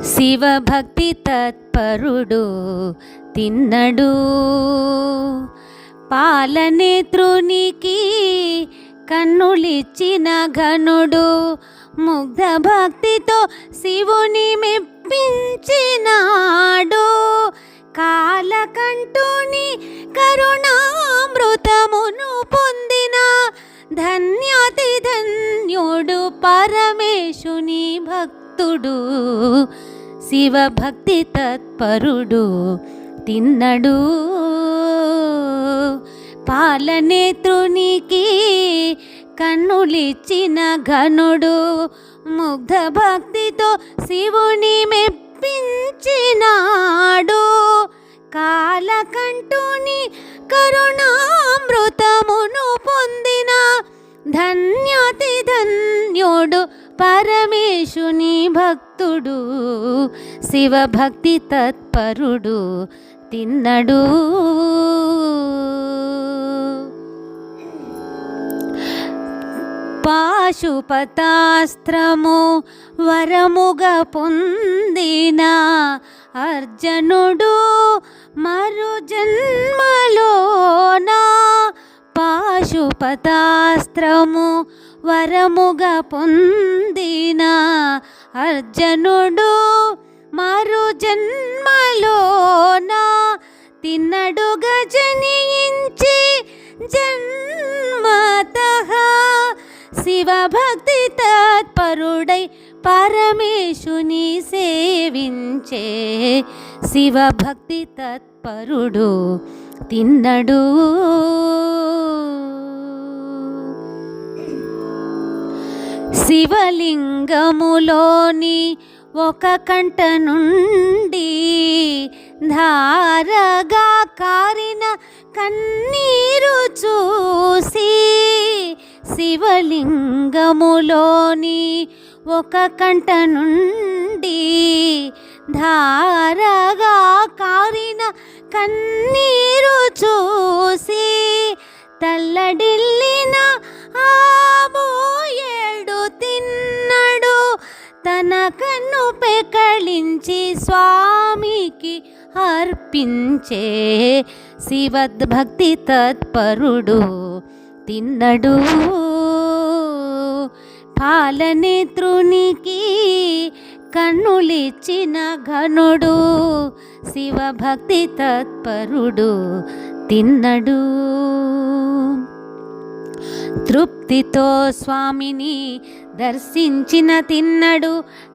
శివభక్తి తత్పరుడు తిన్నడు పాలనేత్రునికి కన్నులిచ్చిన ఘనుడు ముగ్ధ భక్తితో శివుని మెప్పించినాడు కాలకంఠుని కరుణామృతమును పొందిన ధన్యాతి ధన్యుడు పరమేశుని భక్తుడు శివభక్తి తత్పరుడు తిన్నడు పాలనేత్రునికి కన్నులిచ్చిన ఘనుడు ముగ్ధ భక్తితో శివుని మెప్పించినాడు కాలకంఠుని కరుణామృతమును పొందిన ధన్యాతి ధన్యుడు పరమేశుని భక్తుడు శివభక్తి తత్పరుడు తిన్నడు పాశుపతాస్త్రము వరముగా పొందిన అర్జునుడు మరు జన్మలోన పాశుపతాస్త్రము వరముగా పొందిన అర్జునుడు మరు జన్మలోన తిన్నడు గజనించి జన్మతః శివభక్తి తత్పరుడై పరమేశుని సేవించే శివభక్తి తత్పరుడు తిన్నడు శివలింగములోని ఒక కంట నుండి ధారగా కారిన కన్నీరు చూసి శివలింగములోని ఒక కంట నుండి ధారగా కారిన కన్నీరు చూసి తల్లడిల్లిన ఆ మోయేడు తిన్నడు తన కన్ను పెకళించి స్వామికి అర్పించే శివద్భక్తి తత్పరుడు తిన్నడు పాలనేత్రునికి కన్నులిచ్చిన ఘనుడు శివభక్తి తత్పరుడు తిన్నడు తృప్తితో స్వామిని దర్శించిన తిన్నడు